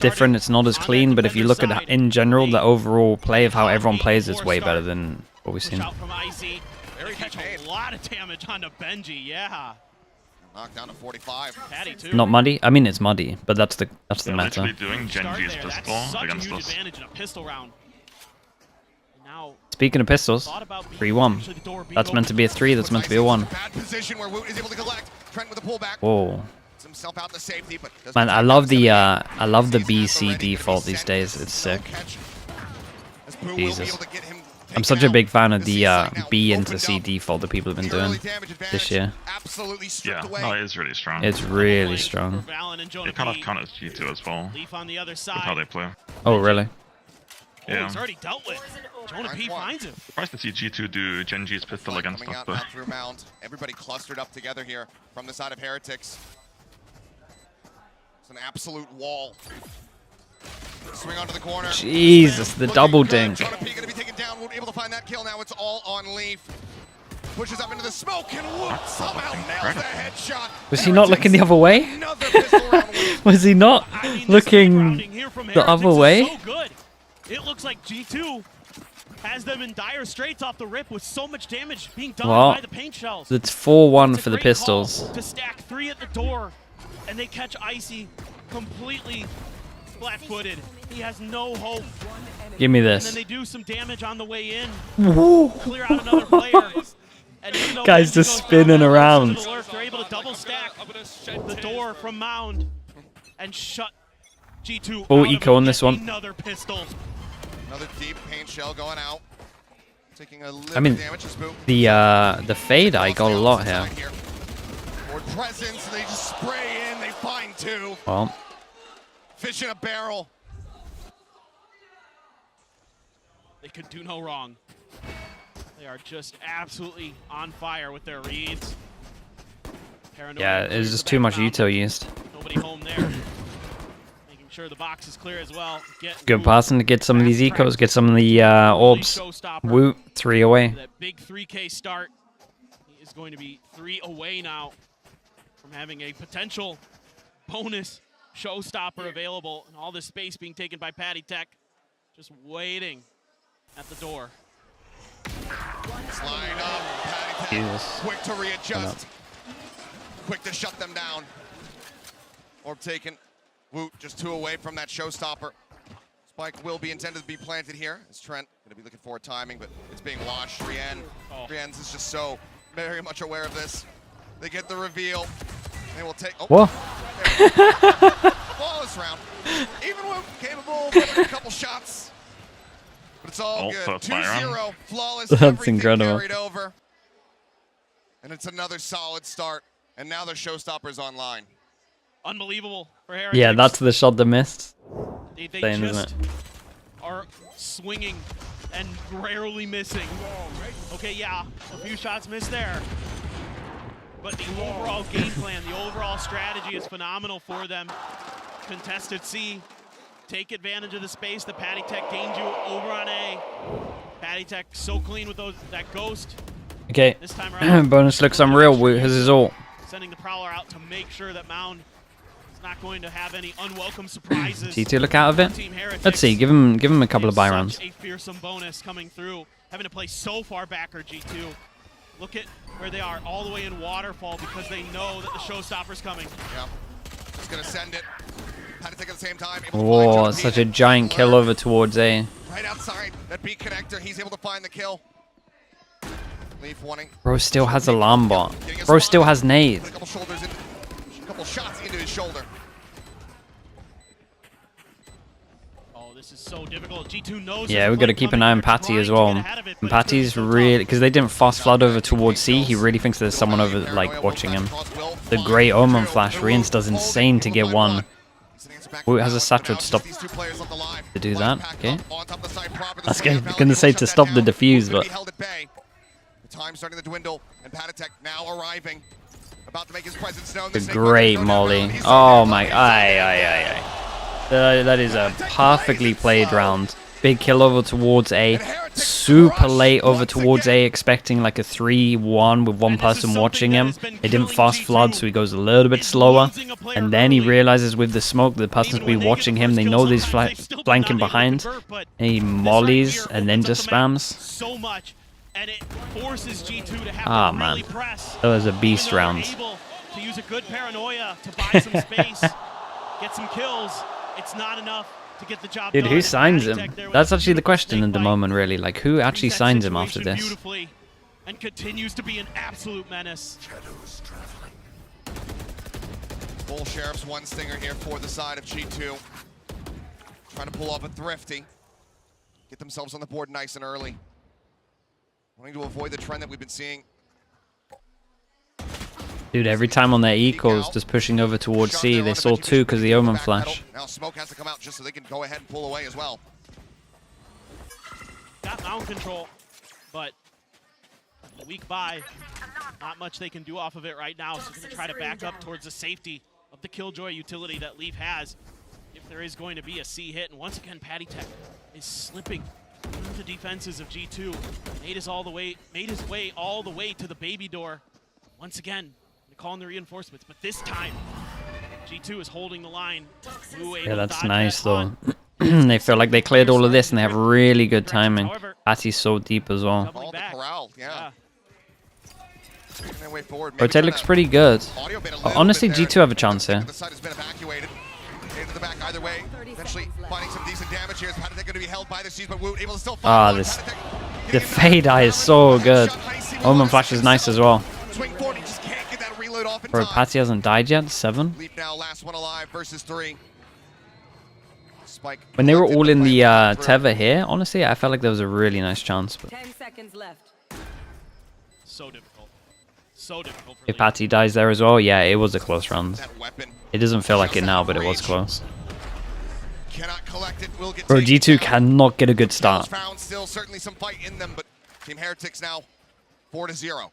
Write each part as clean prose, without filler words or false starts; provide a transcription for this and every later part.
different. It's not as clean, but if you look at in general, the overall play of how everyone plays, it's way better than what we've seen. They catch a lot of damage onto Benji, yeah. Knocked down to 45. Patty too. Not muddy. I mean, it's muddy, but that's the They're matter. literally doing Genji's pistol against us. Advantage in a pistol round. Now, Speaking of pistols, 3-1. That's meant to be a 3. That's meant to be a 1. Bad position where Woot is able to collect. Trent with a pullback. Whoa. Himself out to safety, but Man, I love the BC default these days. It's sick. Jesus. I'm such a big fan of the B into C default that people have been doing this year. Yeah, no, it is really strong. It's really strong. It kind of counters G2 as well, with how they play. Oh, really? Yeah. It's already dealt with. Jonah P finds him. Surprised to see G2 do Genji's pistol against us, but... Everybody clustered up together here from the side of Heretics. It's an absolute wall. Swing onto the corner. Jesus, the double dink. Jonah P gonna be taken down. Won't be able to find that kill. Now it's all on Leaf. Pushes up into the smoke and Woot somehow nails the headshot. Was he not looking the other way? Was he not looking the other way? So good. It looks like G2 has them in dire straits off the rip with so much damage being done by the paint shells. It's 4-1 for the pistols. To stack 3 at the door, and they catch Icy completely flat-footed. He has no hope. Give me And this. then they do some damage on the way in. Clear out another player. And even though Guys Benji just goes spinning down, around. They're able to double stack the door from Mound and shut G2 Full out of eco it. on this one. Another pistol. Another deep paint shell going out. Taking a little I mean, damage. the fade I got a lot here. More presence, they just spray in, they find 2. Well, Fish in a barrel. They could do no wrong. They are just absolutely on fire with their reads. Paranoia yeah, it was clears just the too much background. util used. Nobody home there. Making sure the box is clear as well. Good passing to get some of these ecos, get some of the orbs. Woot, 3 away. That big 3K start. He is going to be 3 away now from having a potential bonus showstopper available, and all this space being taken by Patty Tech. Just waiting at the door. Line up, Patty Tech. Jesus. Quick to readjust. Quick to shut them down. Orb taken. Woot just 2 away from that showstopper. Spike will be intended to be planted here. As Trent going to be looking for timing, but it's being watched. Rien's is just so very much aware of this. They get the reveal. They will take. Oh, Whoa. Flawless round. Even Woot capable of getting a couple shots. But it's all good. 2-0. Flawless. That's incredible. Carried over. And it's another solid start. And now the showstopper's online. Unbelievable for Heretics. Yeah, that's the shot that missed. They Same, just isn't it? are swinging and rarely missing. Okay, yeah, a few shots missed there. But the overall game plan, the overall strategy is phenomenal for them. Contested C, take advantage of the space that Patty Tech gained you over on A. Patty Tech so clean with that ghost. Okay, This time around, bonus looks unreal. Woot has his ult. sending the Prowler out to make sure that Mound is not going to have any unwelcome surprises. T2 look out of it. Team Heretics. Let's see, give him a couple of buy Such rounds. a fearsome bonus coming through. Having to play so far back or G2. Look at where they are, all the way in Waterfall, because they know that the showstopper's coming. Yeah. Just gonna send it. Patty Tech at the same time. Whoa, such a giant kill over towards A. Right outside that B connector. He's able to find the kill. Leaf wanting. Bro still has alarm bot. Bro still has nade. A couple shots into his shoulder. Oh, this is so difficult. G2 knows. Yeah, we got to keep an eye on Patty as well. And Patty's really, because they didn't fast flood over towards C, he really thinks there's someone over, like, watching him. The Great Omen flash, Riens does insane to get one. Woot has a Satra to stop, to do that, okay. I was gonna say to stop the defuse, but... Time starting to dwindle, and Patty Tech now arriving. About to make his presence known. The great molly. Oh my, aye. That is a perfectly played round. Big kill over towards A. Super late over towards A, expecting like a 3-1 with one person watching him. They didn't fast flood, so he goes a little bit slower. And then he realizes with the smoke, the person's been watching him. They know he's flanking behind. And he mollies and then just spams. So much, and it forces G2 to have Ah, to man. really press. That was a beast Even though round. they're able to use a good paranoia to buy some space, get some kills. It's not enough to get the job Dude, done. who signs Patty him? Tech there with That's a actually the question snake at the bite. moment, really. Like, who actually Reads that signs him after situation this? beautifully and continues to be an absolute menace. Bull Sheriff's one stinger here for the side of G2. Trying to pull off a thrifty. Get themselves on the board nice and early. Wanting to avoid the trend that we've been seeing. Dude, every time on their ecos, just pushing over towards C, they saw 2 because of the Omen flash. Now smoke has to come out just so they can go ahead and pull away as well. Got mound control, but a weak buy. Not much they can do off of it right now, so they're going to try to back up towards the safety of the Killjoy utility that Leaf has if there is going to be a C hit. And once again, Patty Tech is slipping through the defenses of G2. Made his way all the way to the baby door. Once again, they're calling the reinforcements, but this time G2 is holding the line. Yeah, that's nice though. They feel like they cleared all of this and they have really good timing. Patty's so deep as well. All the corral, yeah. Making their way forward. Maybe Rotate trying looks to pretty good. audio bit a little Honestly, bit there. G2 have a chance here. The side has been evacuated. Into the back either way. Eventually finding some decent damage here. Patty Tech going to be held by the Seas, but Woot able to still find one. Patty Tech The fade eye is so good. Omen flash is nice as well. Swing forward, he just can't get that reload off in Bro, time. Patty hasn't died yet. 7. Leap now, last one alive versus 3. Spike. When they were all in the plan through. tether here, honestly, I felt like there was a really nice chance. But 10 seconds left. So difficult. So difficult for if Leaf. Patty dies there as well, yeah, it was a close round. That weapon It doesn't feel like it now, but it was close. cannot collect it. Will get Bro, taken G2 down. cannot get a good Kills start. found, still certainly some fight in them, but Team Heretics now 4-0.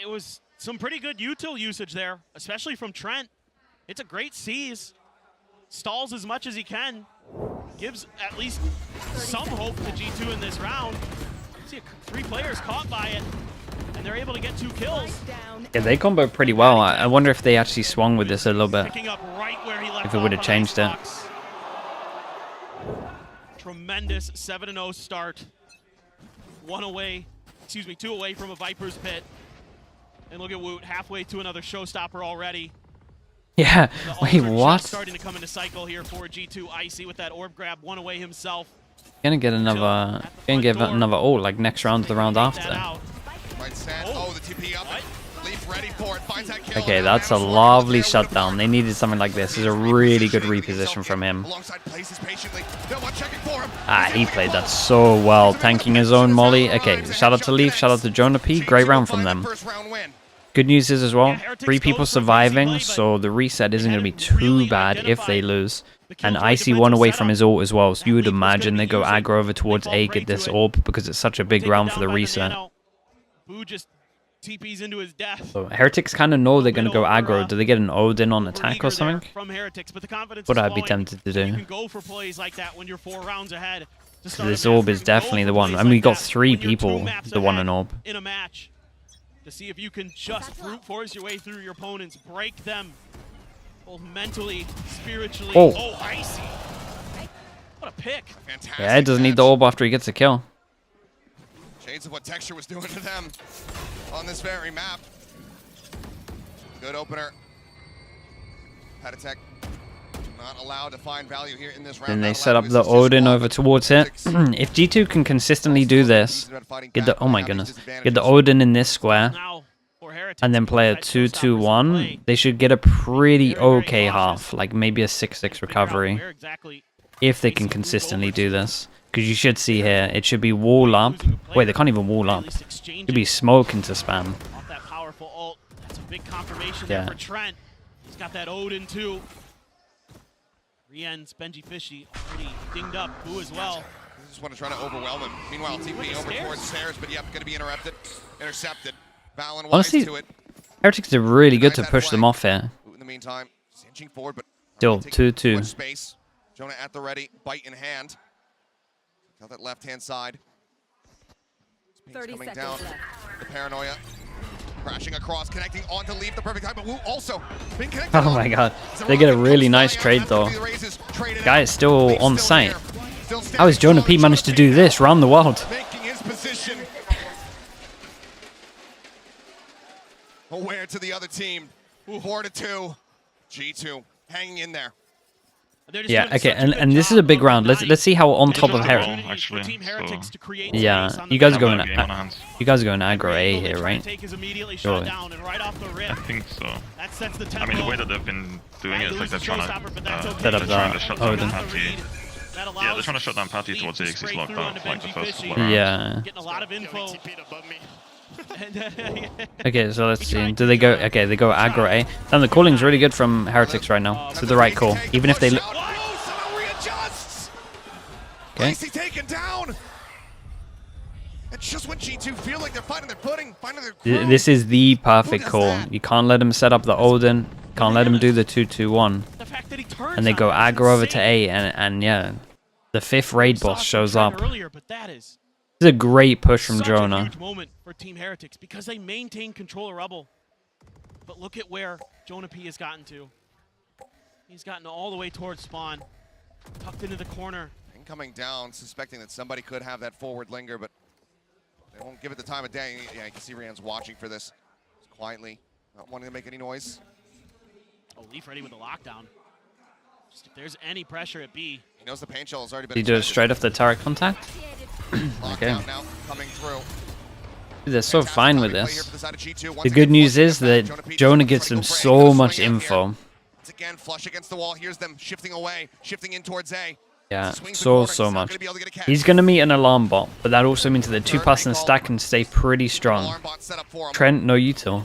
It was some pretty good util usage there, especially from Trent. It's a great seize. Stalls as much as he can. Gives at least some hope to G2 in this round. See 3 players caught by it, and they're able to get 2 kills. Down. Yeah, they combo pretty well. I wonder if they actually swung with this a little bit. Picking up right where he left If it would have off on changed it. Icebox. Tremendous 7-0 start. 2 away from a Viper's pit. And look at Woot, halfway to another showstopper already. Yeah, The wait, ults are what? just starting to come into cycle here for G2. Icy with that orb grab, 1 away himself. Gonna get another ult like next round, the round Get that after. out. Right sand. Oh. Oh, the TP up. What? Leaf ready for it. Finds that kill. Okay, Now that's a down short. lovely There, shutdown. They needed something like this. This is a really good reposition from him. Alongside places patiently. No one checking for him. Ah, he played that so well, tanking his own molly. Okay, shout out to Leaf, shout out to Jonah P. Great round from them. First round win. Good news is as well, 3 people surviving, so the reset isn't going to be too bad if they lose. And Icy 1 away from his ult as well, so you would imagine they go aggro over towards A, get this orb, because it's such a big round for the reset. Boo just TPs into his death. So Heretics kind of know they're going to go aggro. Do they get an Odin on attack or something? From Heretics, but the confidence What is I'd be flowing. tempted to You do. can go for plays like that when you're 4 rounds ahead. To start This a match. orb You is can go definitely for the one. plays I mean, we like got that 3 when you're 2 people maps that want ahead an orb. in a match. To see if you can just brute force your way through your opponents, break them, both mentally, spiritually. Oh. Icy! What a pick! Fantastic. Yeah, it doesn't need the match. orb after he gets a kill. Shades of what Texture was doing to them on this very map. Good opener. Patty not allowed to find value here in this round. And they Not set allowed up to the assist Odin his over towards it. If G2 can consistently do this, get the, oh my goodness, get the Odin in this square, Now, for Heretics, and then play a that showstopper's in 2-2-1, play. they should get a pretty Very, very okay cautious. half, like maybe a 6-6 Figure out recovery, where exactly if they can consistently do this. Because you should see here, it should be wall up. Wait, they can't even wall at up. least It exchanging should be smoke into spam. off that powerful ult. That's a big confirmation Yeah. there for Trent. He's got that Odin too. Rien's Benji Fishy already dinged up. Boo as well. Just want to try to overwhelm him. Meanwhile, TP over towards stairs, but yep, going to be intercepted. Valen wise Honestly, to it. Heretics are really good to push them off here. In the meantime, inching forward, but Still, taking 2-2. much space. Jonah at the ready, bite in hand. Tell that left-hand side. 30 coming seconds down. left. The paranoia. Crashing across, connecting on to leave the perfect time, but Wu also been connected. Oh my god. They get a really nice trade though. Guy is still on site. How has Jonah P managed to do this around the world? Making his position. Aware to the other team. 4-2. G2 hanging in there. Yeah, okay, and this is a big round. Let's see how on top of Heretics. Actually, Yeah, you guys are going aggro A here, right? Sure. I think so. I mean, the way that they've been doing it is like they're trying to Set up that shut down Odin. Patty. Yeah, they're trying to shut down Patty towards A because he's locked out like the first couple of rounds. Yeah. Getting a lot of info. Okay, so let's see. Do they go? Okay, they go aggro A. And the calling's really good from Heretics right now. It's the right call, even if they. Okay. Lacey taken down. It's just when G2 feel like they're finding their footing, finding their groove. This is the perfect call. You can't let him set up the Odin. Can't let him do the 2-2-1. And they go aggro over to A, and yeah, the 5th raid boss shows up. This is a great push from Jonah. A huge moment for Team Heretics because they maintain control of Rebel. But look at where Jonah P has gotten to. He's gotten all the way towards spawn, tucked into the corner. And coming down, suspecting that somebody could have that forward linger, but they won't give it the time of day. Yeah, you can see Rian's watching for this quietly, not wanting to make any noise. Oh, Leaf ready with the lockdown. Just if there's any pressure at B. He knows the paint shell has already been. Did he do it straight off the turret contact? Okay. Now coming through. They're so fine with this. The good news is that Jonah gives them so much info. Once again, flush against the wall. Here's them shifting away, shifting in towards A. Yeah, so much. He's going to meet an alarm bot, but that also means that the 2-person stack can stay pretty strong. Trent, no util.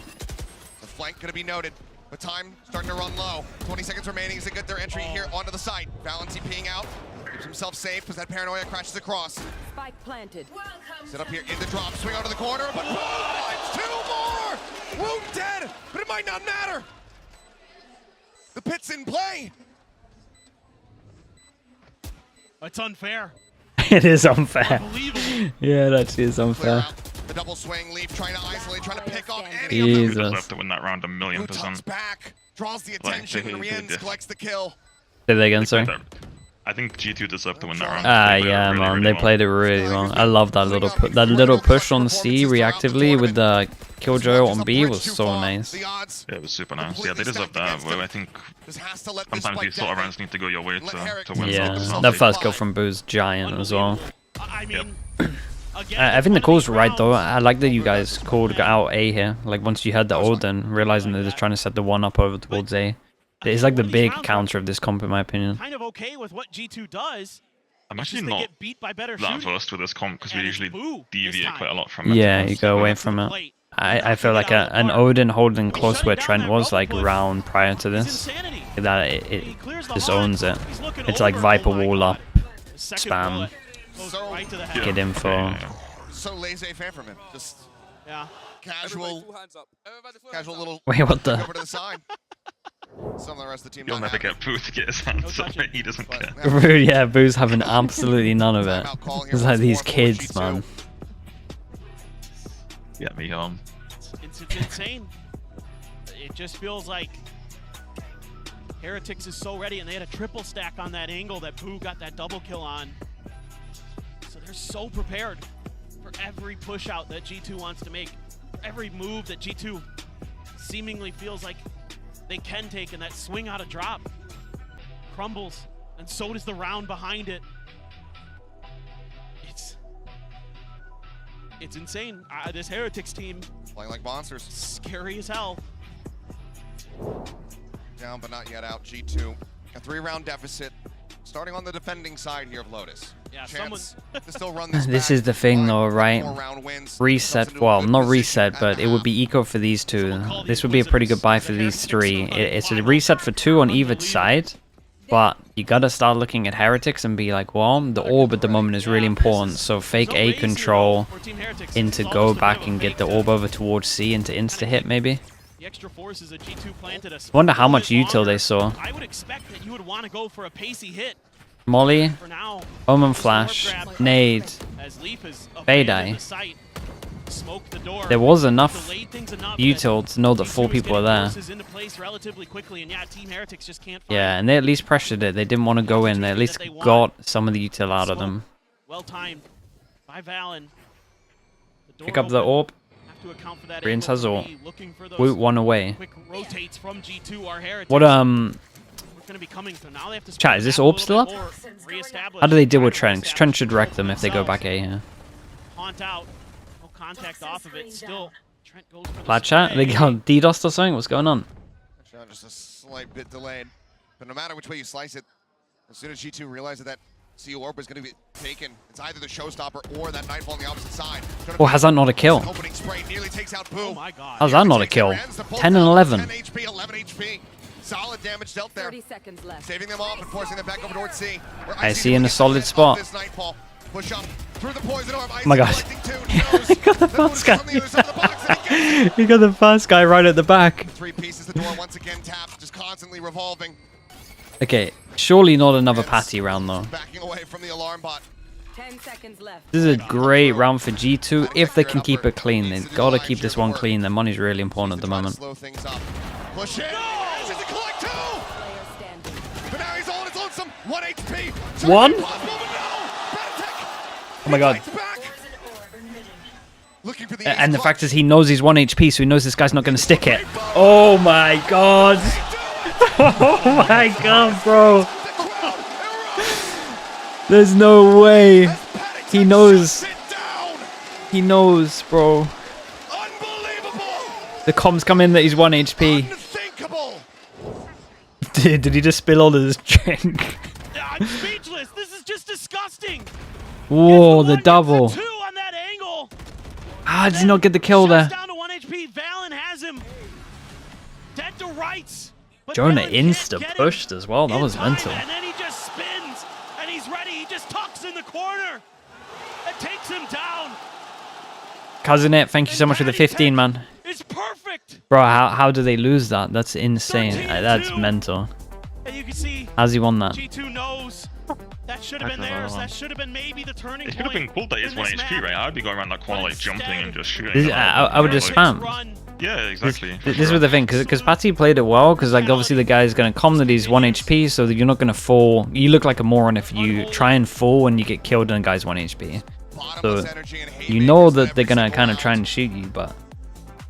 The flank going to be noted, but time starting to run low. 20 seconds remaining as they get their entry here onto the site. Valency peeing out, keeps himself safe as that paranoia crashes across. Spike planted. Set up here in the drop, swing onto the corner, but finds 2 more! Wound dead, but it might not matter. The pit's in play. It's unfair. It is unfair. Unbelievable. Yeah, that is unfair. The double swing, Leaf trying to isolate, trying to pick off any Jesus. of them. Deserve to win that round 1,000,000%. Back, draws the attention, they Rian did. collects the kill. Say that again, sorry. I think G2 deserved to win that round. Yeah, really, man, really they well. played it really well. I love that little push on C reactively with the Killjoy on B was so nice. Yeah, it was super nice. Yeah, they deserved that. Well, I think sometimes these sort of rounds need to go your way to win. Yeah, So that first kill from Boo's giant as well. I mean, I think the call's right though. I like that you guys called out A here. Like once you had the Odin, realizing that they're trying to set the 1 up over towards A. It's like the big counter of this comp in my opinion. Kind of okay with what G2 does. I'm actually They not get beat by better that shooting. versed with this comp because we And it's usually Boo this deviate time. quite a lot from it. Yeah, you go away from it. I feel like an Odin holding close where Trent was like round prior to It's this. insanity. That it just owns it. It's like Viper wall up, spam, Right to the head. get info. Yeah. So laissez-faire from him. Just Yeah. casual little Wait, what the? over to the side. Some of the rest of the team You'll not never happy. get Pooh to get his hands up, touching. he doesn't care. Yeah, Boo's having absolutely none of it. It's like these kids, man. Get me on. It's insane. It just feels like Heretics is so ready, and they had a triple stack on that angle that Boo got that double kill on. So they're so prepared for every push out that G2 wants to make, every move that G2 seemingly feels like they can take, and that swing out of drop crumbles, and so does the round behind it. It's insane. This Heretics team, Playing like monsters. scary as hell. Down but not yet out. G2. A 3-round deficit. Starting on the defending side here of Lotus. Yeah, Chance to still run this This back. is the thing though, right? 4-round wins. Reset, Puts them well, into a not good reset, position but at it would be half. eco for these two. This would be a pretty good buy for these three. It's a reset for 2 on either side, but you gotta start looking at Heretics and be like, well, the orb at the moment is really important, so fake A control into go back and get the orb over towards C into insta-hit maybe. The extra forces that G2 planted us. Wonder how much util they saw. I would expect that you would want to go for a pacey hit Molly, For now, Omen Flash, Nade, as Leaf has Fade abandoned Eye. the site, smoked the door, There was enough delayed things enough util to know that 4 G2 is people are getting there. doses into place relatively quickly, and yeah, Team Heretics just can't find Yeah, and they at least pressured it. They didn't want to go in. They at least got some of the util out of them. well timed by Valen. The door Pick up the open. orb. Have to account for that Rein's angle has ult. three, looking for those Woot 1 away. quick rotates from G2. Our Heretics. What We're gonna be coming, so now they have to Chat, is this orb still up? How do they deal with Trent? 'Cause Trent should wreck them if they go back A here. Haunt out. No contact off of it. Still, Trent goes for the Flat chat? They spray. got DDoS or something? What's going on? Shot just a slight bit delayed. But no matter which way you slice it, as soon as G2 realizes that CU Orb is going to be taken, it's either the showstopper or that Nightfall on the opposite side. Oh, how's that not a kill? Opening spray nearly takes out Boo. Oh my god. How's that not a kill? 10 and 11. 10 HP, 11 HP. Solid damage dealt there. 30 seconds left. Saving them off and forcing them back over towards C. Where I Icy see in a gets solid hit spot. off this Nightfall. Push up through the poison orb. Oh my god. He got the fast guy. He got the fast guy right at the back. 3 pieces, the door once again tapped, just constantly revolving. Okay, surely not another patty round though. Backing away from the alarm bot. 10 seconds left. This is a great round for G2 if they can keep it clean. They've got to keep this one clean. Their money's really important at the moment. Slow things up. Push in. Ashes to collect 2. Player standing. But now he's on his lonesome. 1 HP. One? Possible, but no. Oh my god. Fights back. Looking for the And the ace fact is he knows he's 1 HP, so he knows this guy's not going to stick it. Oh my god. Oh my god, bro. There's no way. He knows. He knows, bro. Unbelievable. The comms come in that he's 1 HP. Unthinkable. Did he just spill all of his drink? I'm speechless. This is just disgusting. Whoa, the Gets double. 2 on that angle. Ah, did he not get the kill Shuts there? down to 1 HP. Valen has him. Dead to rights. But Jonah Valen can't insta get him pushed as well. That in was time, mental. And then he just spins. And he's ready. He just tucks in the corner. It takes him down. Cousin It, thank you so much for the 15, man. It's perfect. Bro, how do they lose that? That's insane. 13-2. That's mental. And you can see How's he won that? G2 knows that should have been I don't theirs. know. That should have been maybe the turning It point. should have been cool that he's in 1 this HP, map. right? I'd be going around that corner like jumping and just shooting. This- I would just Heretics spam. run. Yeah, exactly. This was the thing, because Patty played it well, because like obviously the guy's going to come that he's 1 HP, so that you're not going to fall. You look like a moron if you try and fall and you get killed and the guy's 1 HP. So you know that they're going to kind of try and shoot you, but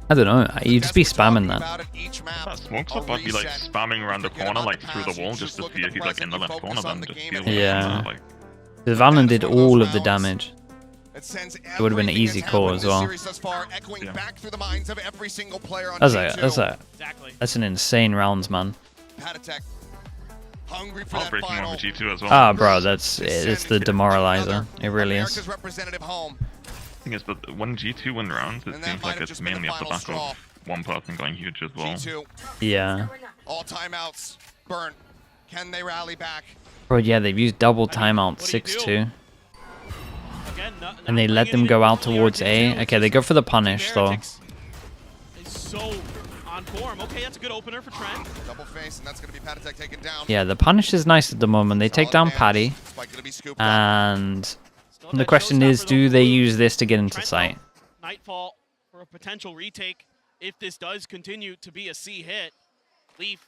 I don't know. You just be spamming that. That smokes up, I'd be like spamming around the corner, like through the wall, just to see if he's like in the left corner, then just deal with Yeah. it. Like, The Valen did all of the damage. It would have been an easy call as well. Yeah. That's an insane rounds, man. Hungry for heartbreaking that one final. for G2 as well. Ah, bro, it's the demoralizer. It really is. America's representative home. thing is, but when G2 win rounds, it And that seems might like have it's just been the mainly off the final back straw. of one person going huge as well. G2, Yeah. all timeouts, burnt. Can they rally back? Bro, yeah, they've used double timeout, What do you 6-2. Again, And they let them go out towards A. Okay, they go for the punish, though. Heretics is so on form. Okay, that's a good opener for Trent. Double face, and that's going to be Patatek taken down. Yeah, the punish is nice at the moment. They take down Solid Patty. damage. Spike gonna be scooped up. And Still the that question is, showstopper, do though, they Blue. use this to get into Trent sight? out. Nightfall for a potential retake if this does continue to be a C hit. Leaf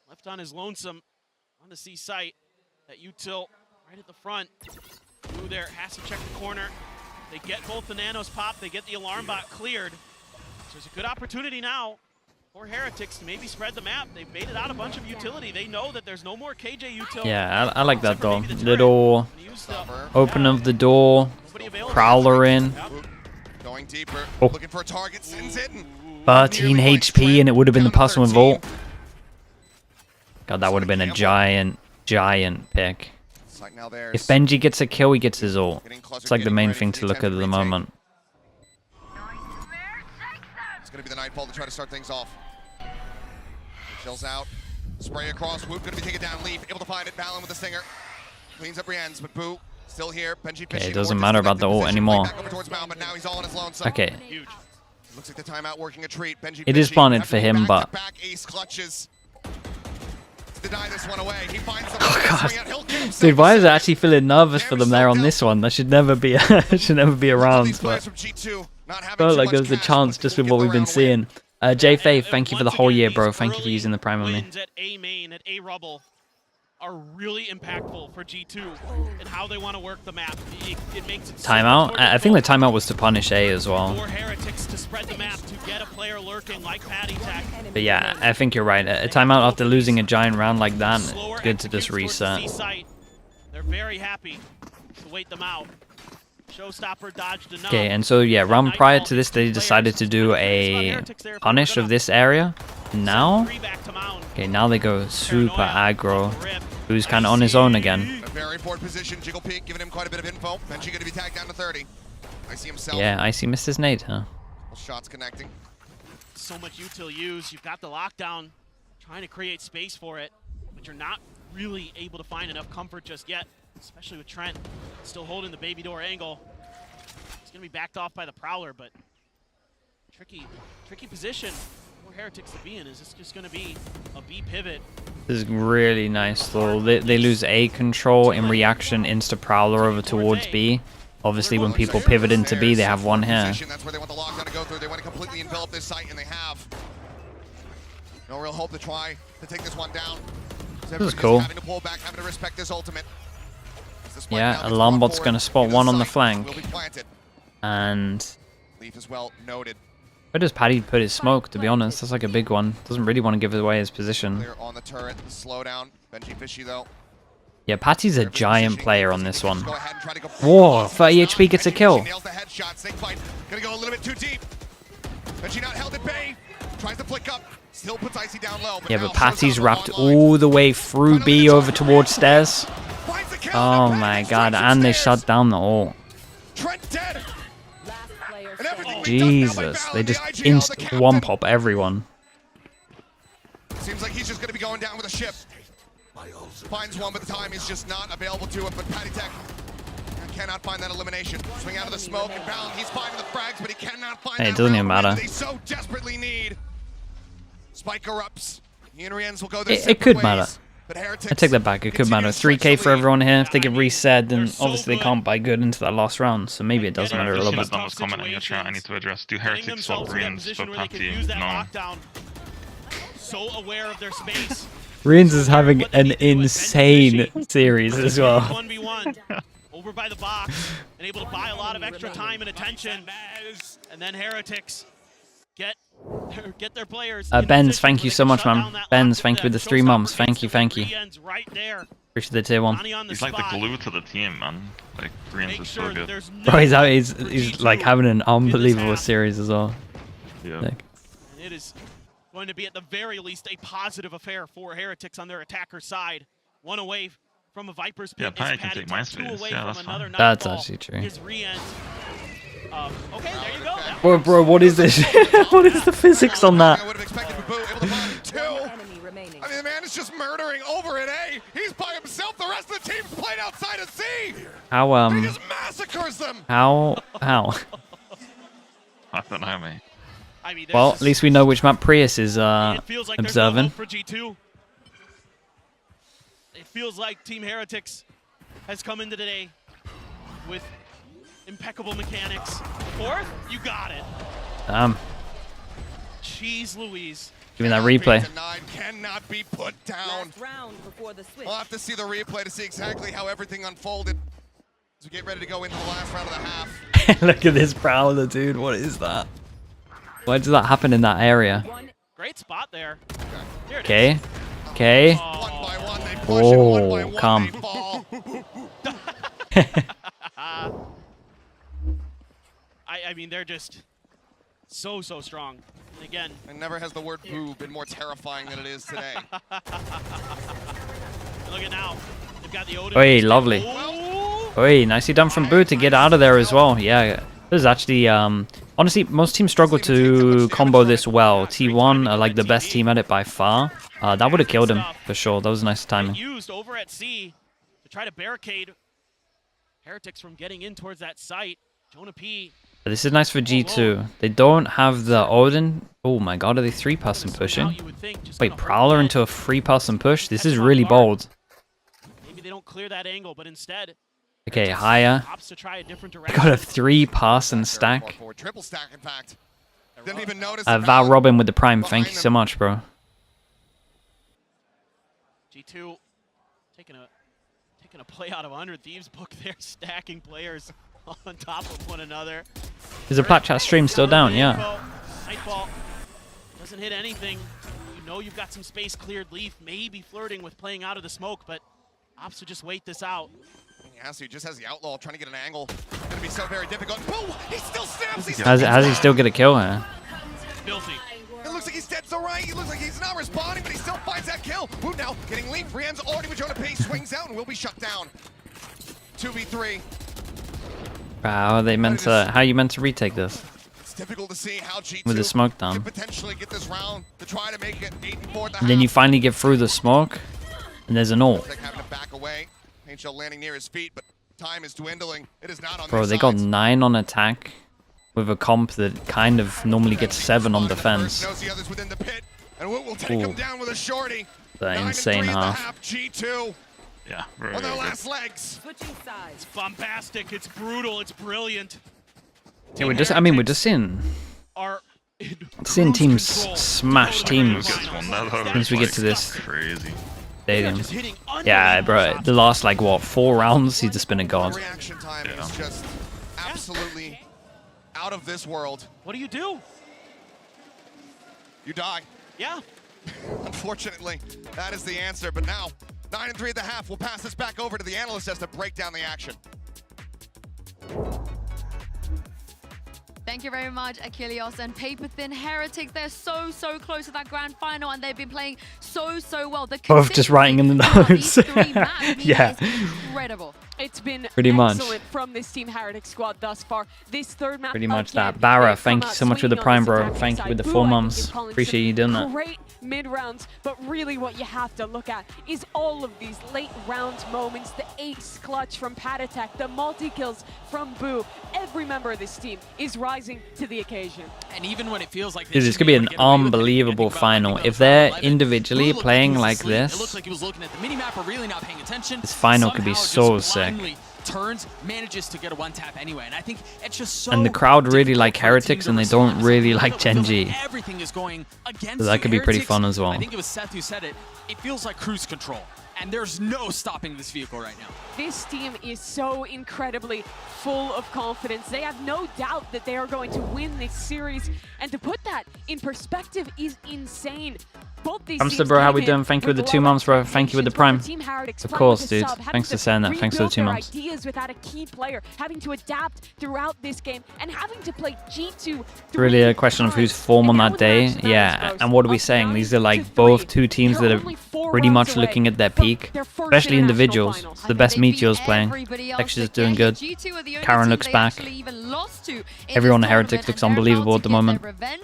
left on his lonesome on the C site. That util right at the front. Blue there has to check the corner. They get both the nanos popped. They get the alarm bot cleared. So there's a good opportunity now for Heretics to maybe spread the map. They've baited out a bunch of utility. They know that there's no more KJ util. Yeah, I like that, except for though. maybe the Little turret. Use the- open of the door, nobody available. prowler in. Yep. Going deeper, Oh. looking for a target, sends it. 13 HP, and it would have been the person with Volt. God, that would have been a giant pick. Like now there's If Benji gets a kill, he gets his ult. getting closer, It's like the getting main ready thing for to look at attempted the retake. moment. It's going to be the Nightfall to try to start things off. Chills out. Spray across. Whoop going to be taken down. Leaf able to find it. Balin with the stinger. Cleans up Brienne's, but Boo still here. Benji Okay, fishing it doesn't more matter about disconnected the ult position. anymore. Back over towards Mal, but now he's all on his lonesome. Okay, Huge. Looks like the timeout working a treat. Benji It is Fishy planted having for him, but- back-to-back ace clutches. deny this one away. He finds the God. Dude, why is it actually feeling nervous for them there on this one? That should never be should never be around, but felt like there was a chance just with what we've been seeing. J Faith, thank you for the whole year, bro. Thank you for using the Prime on me. At A main, at A rubble, are really impactful for G2 and how they want to work the map. It makes it Timeout? I think the timeout was to punish A as well. For Heretics to spread the map to get a player lurking like Patty Tech. But yeah, I think you're right. A timeout after losing a giant round like that, it's good to just reset. They're very happy to wait them out. Showstopper dodged enough. Okay, and so yeah, round prior to this, they decided to do a punish of this area. Now, okay, now they go super aggro. Who's kind of on his own again. A very forward position. Jiggle Peak giving him quite a bit of info. Benji going to be tagged down to 30. I see himself. Yeah, I see Mr. Nate, huh? Shots connecting. So much util use. You've got the lockdown, trying to create space for it, but you're not really able to find enough comfort just yet, especially with Trent still holding the baby door angle. He's going to be backed off by the Prowler, but tricky position for Heretics to be in. Is this just going to be a B pivot? This is really nice though. They lose A control in reaction insta Prowler over towards B. Obviously, when people pivot into B, they have one here. That's where they want the lockdown to go through. They want to completely envelop this site, and they have. No real hope to try to take this one down. This is cool. Having to pull back, having to respect this ultimate. Yeah, Alarmbot's going to spot one on the flank. And Leaf as well noted. where does Paddy put his smoke, to be honest? That's like a big one. Doesn't really want to give away his position. Clear on the turret, slow down. Benji Fishy though. Yeah, Patty's a giant player on this one. Whoa, 30 HP gets a kill. Nails the headshot. Snake fight. Gonna go a little bit too deep. Benji not held at bay. Tries to flick up. Still puts Icy down low. Yeah, but Patty's wrapped all the way through B over towards stairs. Oh my god, and they shut down the ult. Trent dead. Jesus, they just insta one pop everyone. Seems like he's just gonna be going down with a ship. Finds one, but the time is just not available to him. But Patty Tech cannot find that elimination. Swing out of the smoke and bound. He's finding the frags, but he cannot find. Hey, it doesn't even matter. They so desperately need. Spike erupts. Unirians will go It could matter. I take that back. It could matter. 3k for everyone here. If they get reset, then obviously they can't buy good into that last round. So maybe it does matter a little bit. Someone's comment in your chat. I need to address. Do Heretics swap Reans for Patty? No. So aware of their space. Reans is having an insane series as well. 1v1 over by the box and able to buy a lot of extra time and attention. And then Heretics get their players. Benz, thank you so much, man. Benz, thank you with the 3 months. Thank you, thank you. Right there. Appreciate the tier 1. He's like the glue to the team, man. Like, Reans is so good. Bro, he's like having an unbelievable series as well. Yeah. Like, It is going to be at the very least a positive affair for Heretics on their attacker side. 1 away from a Viper's pit. Yeah, Patty can take my space. Yeah, that's fine. That's actually true. Okay, there you go. Bro, what is this? What is the physics on that? I would have expected Babu able to find 2. I mean, the man is just murdering over at A. He's by himself. The rest of the team's played outside of C. How He just massacres them. How? I don't know, mate. I mean, Well, at least we know which map Prius is observing. For G2. It feels like Team Heretics has come into today with impeccable mechanics. 4th, you got it. Jeez Louise. Give me that replay. Cannot be put down. We'll have to see the replay to see exactly how everything unfolded as we get ready to go into the last round of the half. Look at this Prowler, dude. What is that? Why does that happen in that area? Great spot there. Okay. Okay. One by one, they push and one by one, calm. they fall. I mean, they're just so strong. And again, And never has the word boo been more terrifying than it is today. look at now. They've got the Odin. Oi, lovely. Oi, nicely done from Boo to get out of there as well. Yeah, this is actually, honestly, most teams struggle to combo this well. T1 are like the best team at it by far. That would have killed him for sure. That was nice timing. Used over at C to try to barricade Heretics from getting in towards that site. Jonah P. But this is nice for G2. They don't have the Odin. Oh my god, are they 3-person pushing? Wait, Prowler into a 3-person push? This is really bold. Maybe they don't clear that angle, but instead Okay, higher. opts to try a different They direction. got a 3-person stack. Triple stack, in fact. Didn't even notice. Val Robin with the Prime. Thank you so much, bro. G2 taking a play out of 100 Thieves book there, stacking players on top of one another. Is the Plat Chat stream still down? Yeah. Nightfall doesn't hit anything. You know you've got some space cleared. Leaf maybe flirting with playing out of the smoke, but opts to just wait this out. Yeah, so he just has the Outlaw trying to get an angle. It's going to be so very difficult. Boom! He still snaps! How's he still gonna kill her? Filthy. It looks like he's dead so right. He looks like he's not responding, but he still finds that kill. Woot now getting Leaf. Rian's already with Jonah Pace. Swings out and will be shut down. 2v3. How are they meant to? How are you meant to retake this? It's difficult to see how G2 With the smoke down. could potentially get this round to try to make it 8-4 at the And then you half. finally get through the smoke, and there's an ult. Like having to back away. Paint Shell landing near his feet, but time is dwindling. It is not on Bro, their they got sides. 9 on attack with a comp that kind of normally gets 7 on defense. Knows the others within the pit, and Woot will take him Ooh. down with a shorty. That 9-3 insane at the half. G2 Yeah, very, on their very good. last legs. Switching sides. It's bombastic, it's brutal, it's brilliant. Yeah, we're just seeing Are in seeing cruise teams control. smash teams Gets one that hard. once we get to Like, this crazy. stadium. Just hitting Yeah, unbelievable bro, shots. the last like what 4 rounds, he's just been a god. Reaction time Yeah. is just absolutely out of this world. What do you do? You die. Yeah. Unfortunately, that is the answer. But now, 9-3 at the half. We'll pass this back over to the analyst as to break down the action. Thank you very much, Achilles and Paper Thin Heretics. They're so close to that grand final, and they've been playing so well. The Both just writing in the consistency notes. throughout these 3 matches Yeah. is incredible. It's been Pretty much. excellent from this Team Heretics squad thus far. This third match, Pretty much again, that. Barra, they've thank come you out so much with the swinging on Prime, this bro. attacking Thank you side. with the Boo, 4 I think, months. is calling Appreciate you some doing that. Great mid-rounds, but really what you have to look at is all of these late round moments, the ace clutch from Pat Attack, the multi-kills from Boo. Every member of this team is rising to the occasion. And even when it feels like Dude, this could be an unbelievable final. If they're individually playing like this, it looks like he was looking at the minimap or really not paying attention. this final could be Somehow so just sick. blindly turns, manages to get a one tap anyway, and I think it's just so And the crowd really difficult like for a team Heretics to and they respond don't to really something like that feels Gen G. Everything is going against So that you. could be pretty Heretics, fun as well. I think it was Seth who said it. It feels like cruise control, and there's no stopping this vehicle right now. This team is so incredibly full of confidence. They have no doubt that they are going to win this series, and to put that in perspective is insane. Both these Hamster teams bro, how came we doing? in Thank you with the low 2 months, bro. Thank you with the Prime. expectations, while Team Heretics Of Prime course, with a dude. sub, having Thanks for to saying that. Thanks for the rebuild 2 their months. ideas without a key player, having to adapt throughout this game, and having to play G2. Really a question of who's form on that day. Yeah, and what are we saying? These are like both 2 teams that are pretty much looking at their peak, especially individuals. The best Meteor's playing. Texture's doing good. Karen looks back. Everyone at Heretics looks unbelievable at the moment.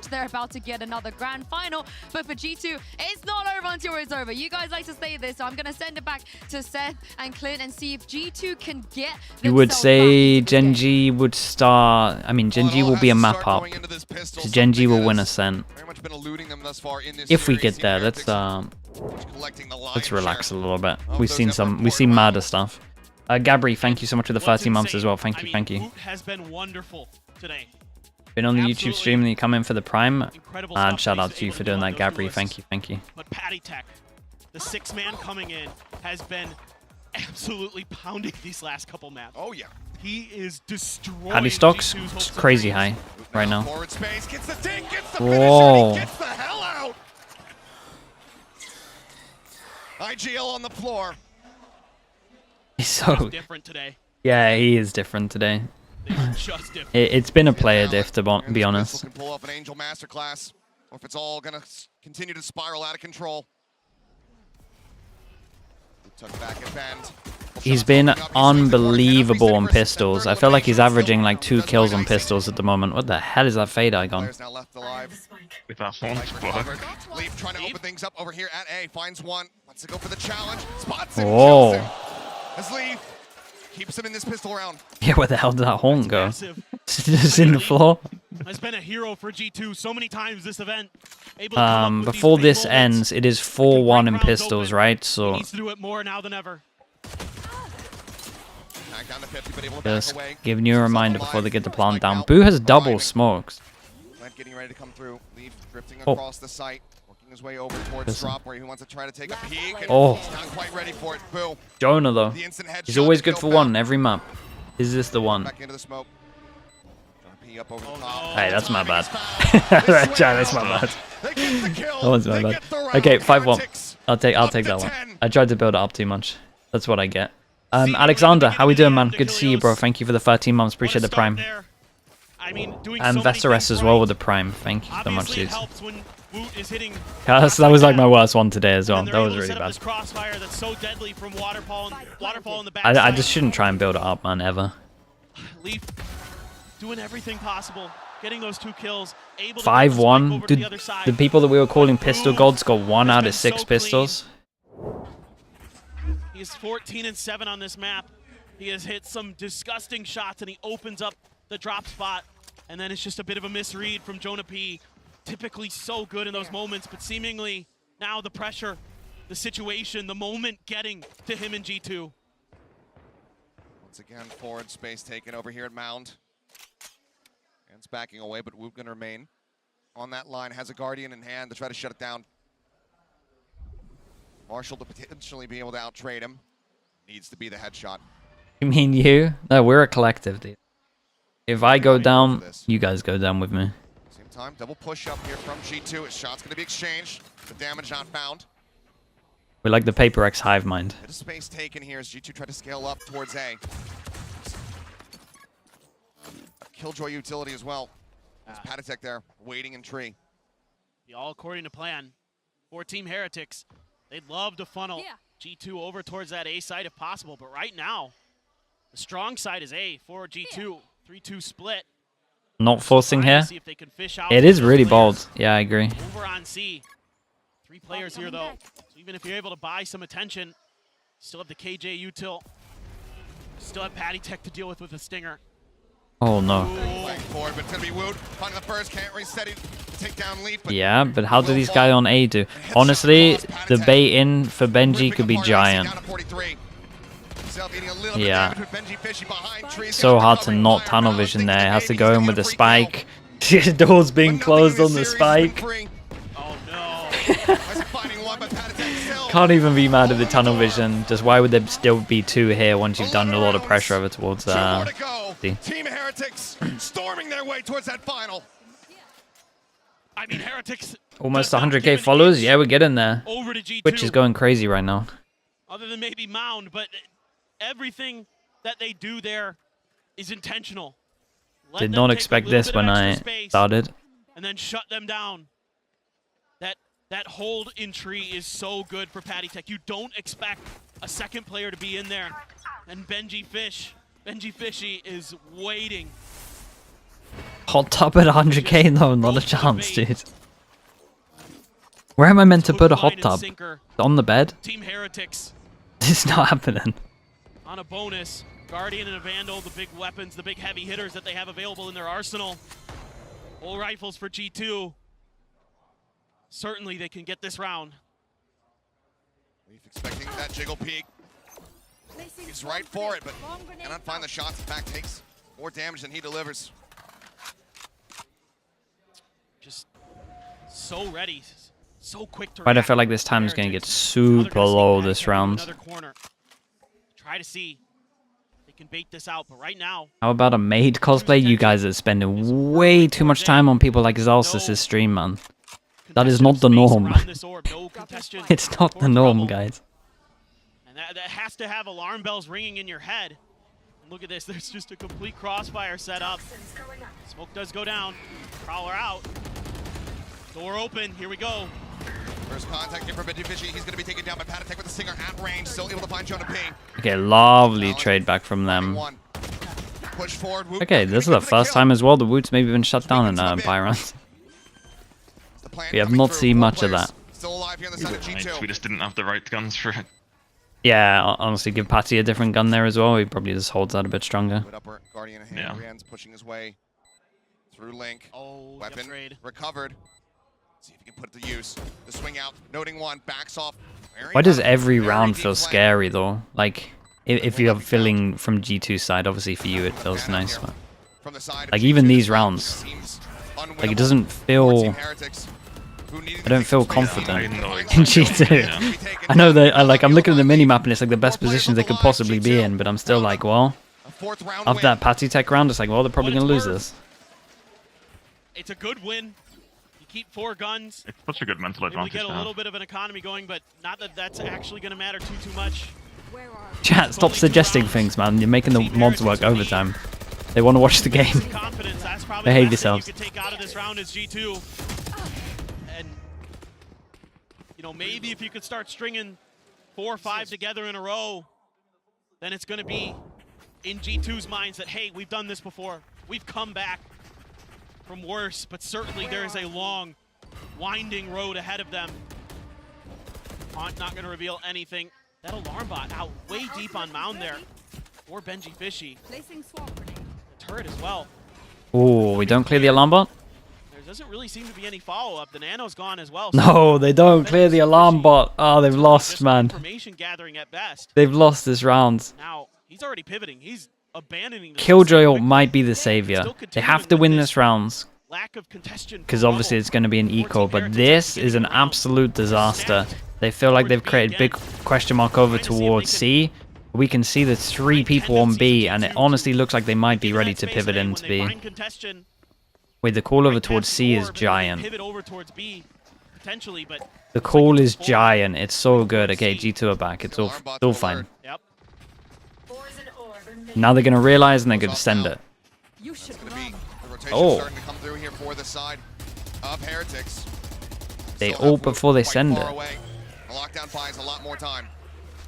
They're about to get another grand final, but for G2, it's not over until it's over. You guys like to say this, so I'm going to send it back to Seth and Clint and see if G2 can get. You would themselves say back into this game. Genji would start. I mean, Genji will be a map up. So Genji will win Ascent. Very much been eluding them thus far in this If we series. get there, Heretics let's collecting the lion's let's relax a share. little bit. of We've those seen that some. were We've seen poured madder out. stuff. Gabri, thank you so much for the What's 30 months insane, as well. Thank I you, mean, thank you. Woot has been wonderful today. Been on the YouTube Absolutely stream and you come in for the Prime. incredible And stuff shout that out he's to you able for to do doing on that, those Gabri. lists. Thank you, thank you. But Patty Tech, the 6-man coming in, has been absolutely pounding these last couple maps. Oh yeah. He is destroying Paddy stocks G2's hopes and crazy dreams. high right now. Forward space, gets the dink, gets the Whoa. finish, and he gets the hell out. IGL on the floor. He's so Different today. yeah, he is different today. It's just different. It's been a player diff to And be this honest. Pistol can pull off an Angel Masterclass, or if it's all gonna continue to spiral out of control. Took back at bend. He's been unbelievable on pistols. I feel like he's averaging like 2 kills on pistols at the moment. What the hell is that fade icon? Players now left alive. With that one Like spot. recovered. Leaf trying to open things up over here at A. Finds one. Wants to go for the challenge. Spots him. Whoa. Kills him. As Leaf keeps him in this pistol round. Yeah, where the hell did that horn go? Massive. just in the floor. Has been a hero for G2 so many times this event. Able to come up with Before these big this moments. ends, it is They can 4-1 break in rounds pistols, open. right? He So needs to do it more now than ever. Back down to 50, but able to back just away. giving you a Keeps reminder himself before they alive. get the plant Spike down. out. Boo has double Driving. smokes. Plant getting ready to come through. Leaf drifting Oh. across the site. Working his way over towards Listen. drop where he wants to try to take a peek. And Oh. he's not quite ready for it. Boo. Jonah, though. The instant headshot. He's always to good kill for Bell. one every map. Is this the one? Back into the smoke. Trying to pee up over the Oh, top. no. Hey, that's my bad. That's That's my bad. They get the kill. That one's my They bad. get the round. Okay, 5-1. Heretics I'll take up that to one. 10. I tried to build it up too much. That's what I get. See, Alexander, how we doing, man? Achilles. Good to see you, bro. Thank you for the 13 months. What a Appreciate the start prime. there. I mean, doing And so many Veseres things as well right. with the prime. Thank you so much, Obviously, it dudes. helps when Woot is hitting. That was like my worst one today as well. And That they're was able to really set up bad. this crossfire that's so deadly from waterfall in the back. I just shouldn't try and build it up, man, ever. Leaf doing everything possible, getting those 2 kills, able to 5-1. over to the Dude, other side. the people that we were calling pistol gods got 1 Has out been of 6 so clean. pistols. He is 14-7 on this map. He has hit some disgusting shots, and he opens up the drop spot, and then it's just a bit of a misread from Jonah P. Typically so good in those moments, but seemingly now the pressure, the situation, the moment getting to him in G2. Once again, forward space taken over here at Mound. And it's backing away, but Woot gonna remain on that line. Has a Guardian in hand to try to shut it down. Marshall to potentially be able to out-trade him. Needs to be the headshot. You mean you? No, we're a collective, dude. If I go down, you guys go down with me. Same time, double push up here from G2. His shot's gonna be exchanged. The damage not found. We like the Paper X hive mind. Bit of space taken here as G2 try to scale up towards A. A Killjoy utility as well. There's Patatek there, waiting in tree. All according to plan. For Team Heretics, they'd love to funnel G2 over towards that A side if possible, but right now, the strong side is A for G2. 3-2 split. Not forcing Trying to here. see if they can fish out It is those really players. bold. Yeah, I agree. Over on C. 3 players here, though. So even if you're able to buy some attention, still have the KJ util. Still have Patty Tech to deal with a stinger. Oh no. Playing forward, but it's gonna be Woot. Finding the first, can't reset it. Take down Leaf. But Yeah, but how do these guys on A do? Honestly, the bait in for Benji could be giant. Yeah. So hard to not tunnel vision there. Has to go in with the spike. Doors being closed on the spike. Oh no. Can't even be mad at the tunnel vision. Just why would there still be 2 here once you've done a lot of pressure over towards Two more to go. C? Team Heretics storming their way towards that final. I mean, Heretics. Almost does not 100k give an followers. inch Yeah, we're getting there. Over to G2. Twitch is going crazy right now. Other than maybe Mound, but everything that they do there is intentional. Let Did them not take a expect little this bit when of I extra space started. and then shut them down. That hold in tree is so good for Patty Tech. You don't expect a second player to be in there. And Benji Fishy is waiting. Hot tub at 100k? No, not a chance, dude. Where am I meant to put a hot tub? On the bed? Team Heretics It's not happening. on a bonus. Guardian and a Vandal, the big weapons, the big heavy hitters that they have available in their arsenal. Full rifles for G2. Certainly they can get this round. Leaf expecting that jiggle peek. He's right for it, but cannot find the shots. In fact, takes more damage than he delivers. Just so ready, so quick to Right, I react. feel like this time is going to get Heretics. Now they're super gonna sneak low Patty this Tech into round. another corner. Try to see if they can bait this out, but right now, How about a maid cosplay? You guys are spending way too much time on people like Zalsis' stream, man. That is not the contested space norm. around this orb. No congestion It's not the towards norm, Rebel. guys. And that has to have alarm bells ringing in your head. And look at this, there's just a complete crossfire set up. Smoke does go down. Prowler out. Door open, here we go. First contact here for Benji Fishy. He's going to be taken down by Patatek with the stinger at range. Still able to find Jonah P. Okay, lovely trade back from them. One. Push forward. Woot Okay, this is the first time as well the Woot's maybe been shut down in Byron. We have not seen much of that. Still alive here on the side of Right, G2. we just didn't have the right guns for it. Yeah, honestly, give Patty a different gun there as well. He probably just holds out a bit stronger. Upper Guardian hand, Yeah. Rian's pushing his way through Link. Oh, Weapon trade. recovered. See if he can put it to use. The swing out, noting one, backs off. Why does Very every very round deep feel play. scary though? Like, if you're feeling from G2's side, obviously for you it feels nice. But From the side of like G2, even this these round rounds, seems like it unwinnable doesn't for feel. Team Heretics, who needed I to don't take feel some space. confident I know in exactly. G2. Yeah. I know that I'm looking at the minimap and it's like the best positions they could possibly be in, but I'm still like, well, A fourth round after win. that Patty tech round, it's like, well, they're probably What gonna it's lose worth. this. It's a good win. You keep 4 guns. It's such a good mental Able to advantage get a to little have. bit of an economy going, but not that that's actually going to matter too much. Chat, stop suggesting things, man. You're making the mods work overtime. They want to watch the game. Confidence. That's probably Behave the best yourselves. thing you could take out of this round is G2. And you know, maybe if you could start stringing 4 or 5 together in a row, then it's going to be in G2's minds that, hey, we've done this before. We've come back from worse, but certainly there is a long, winding road ahead of them. Haunt not going to reveal anything. That alarm bot out way deep on mound there. Or Benji Fishy. Placing swamp grenade. The turret as well. Oh, we don't clear the alarm bot? There doesn't really seem to be any follow-up. The nano's gone as well. No, they don't clear the alarm bot. Oh, they've lost, Just man. information gathering at best. They've lost this round. Now, he's already pivoting. He's abandoning the Killjoy quickly. might be the savior. They have to win this round Lack of congestion because obviously it's going to be an eco, but this is an absolute disaster. They feel like they've created big question mark over towards C. We can see the 3 people on B, and it honestly looks like they might be ready to pivot into B. Wait, the call over towards C is giant. Pivot over towards B, potentially, but The call is giant. It's so good. Okay, G2 are back. It's all fine. yep. Now they're going to realize and they're going to send it. You should Gonna be the rotation Oh. starting to come through here for the side of Heretics. They Still ult have before they quite send far it. away. The lockdown buys a lot more time.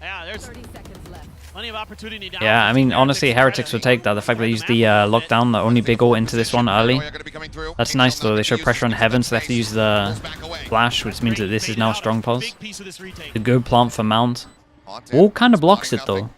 Yeah, there's 30 seconds left. plenty of opportunity down. Yeah, I mean, honestly, Heretics will take that. The fact they used the lockdown, the only big ult into this one early. Paranoia gonna be coming through. That's Angel nice, not though. gonna They show use pressure on the Heaven, so they have to space. use the Pulls back away. flash, which means that this is now strong pulse. Big piece of this retake. A good plant for Mount. Haunted, All kind of blocks it, spotting though. nothing.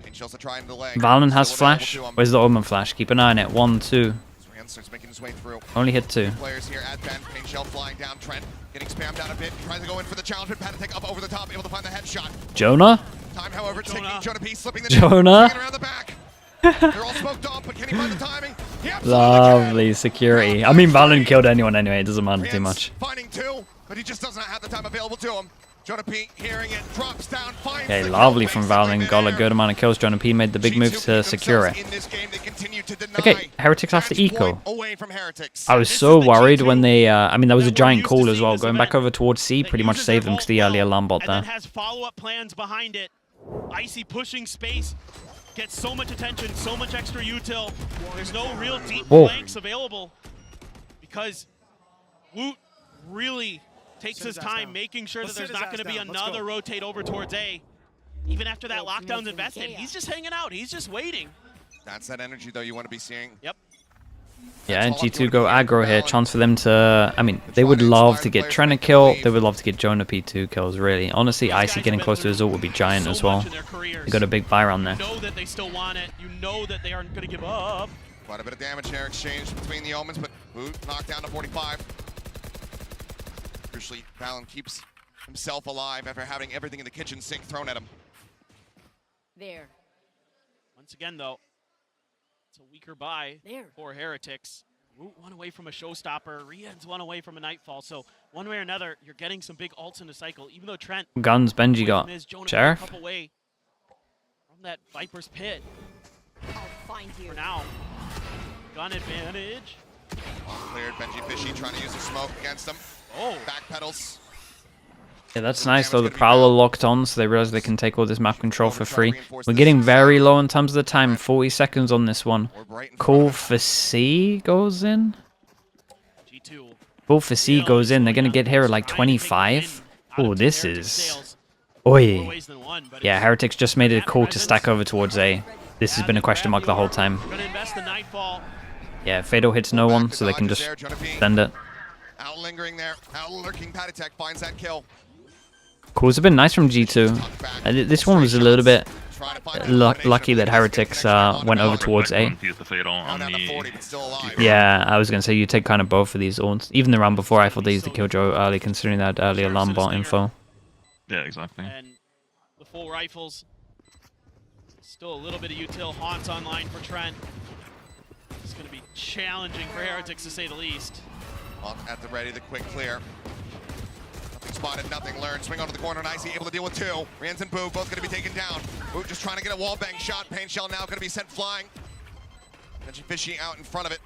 Angel's to try and delay. Valen has Still available flash. to him. Where's the Omen flash? Keep an eye on it. 1, 2. Rian starts making his way through. Only hit 2. Players here at Ben. Pain Shell flying down. Trent getting spammed down a bit. Trying to go in for the challenge, but Patatek up over the top, able to find the headshot. Jonah? Time, however, ticking. Jonah. Jonah P slipping the Jonah? net, around the back. They're all smoked off, but can he find the timing? He absolutely Lovely can. security. I mean, Valen killed anyone anyway. It doesn't matter too Rian's much. finding 2, but he just doesn't have the time available to him. Jonah P hearing it, drops down, finds Okay, the lovely kill, from makes it Valen. Got a midair. good amount of kills. Jonah P made the big move G2 to keep secure themselves it. in this game. They continue to deny. Okay, Heretics have to Match eco. point away from Heretics. I was This so is the worried G2 when they, I mean, that was a that we're giant used to call as seeing well. this Going back event over towards C that pretty much uses saved their them because ult the early well alarm bot and there. then has follow-up plans behind it. Icy pushing space, gets so much attention, so much extra util. There's no real deep Whoa. flanks available because Woot really takes his time making sure that there's not going to be another rotate over towards A. Even after that lockdown's invested, he's just hanging out. He's just waiting. That's that energy, though, you want to be seeing. Yep. Yeah, That's all G2 I'm go doing here. aggro here. Valen Chance for them to, I mean, they would trying to love inspire to get players Trent a make kill. believe. They would love to get Jonah P 2 kills, really. Honestly, These Icy guys getting have close been to his through ult would be giant so as well. much in their careers. They got a big buy round there. You know that they still want it. You know that they aren't going to give up. Quite a bit of damage here exchanged between the Omens, but Boot knocked down to 45. Crucially, Valen keeps himself alive after having everything in the kitchen sink thrown at him. There. Once again, though, it's a weaker buy There. for Heretics. Root one away from a showstopper. Rian's one away from a Nightfall. So one way or another, you're getting some big ults in the cycle. Even though Trent Guns, Benji away got. from his, Jonah Sheriff? a couple away from that Viper's pit I'll find you. for now. Gun advantage. Cleared. Benji Fishy trying to use the smoke against him. Oh, Backpedals. Yeah, that's nice though. The Prowler locked on, so they realize they can take all this map control for free. We're getting very low in terms of the time. 40 seconds on this one. We're right in Call front for C goes in. G2. Call for C goes in. They're gonna get here at like 25. Oh, this is. Oi. Yeah, Heretics just made a call to stack over towards A. This has been a question mark the whole time. Gonna invest the Nightfall. Yeah, Fatal hits no one, so they can just send it. Out lingering there. Out lurking. Patatek finds that kill. Cool, it's been nice from G2. This one was a little bit lucky that Heretics went over towards A. Yeah, I was going to say you take kind of both of these ults. Even the round before, I thought they used the Killjoy early, considering that early alarm bot info. Yeah, exactly. And the full rifles. Still a little bit of util haunts online for Trent. It's going to be challenging for Heretics to say the least. At the ready, the quick clear. Nothing spotted, nothing learned. Swing onto the corner, and Icy able to deal with two. Rans and Boo both going to be taken down. Boo just trying to get a wall bang shot. Pain Shell now going to be sent flying. Benji Fishy out in front of it.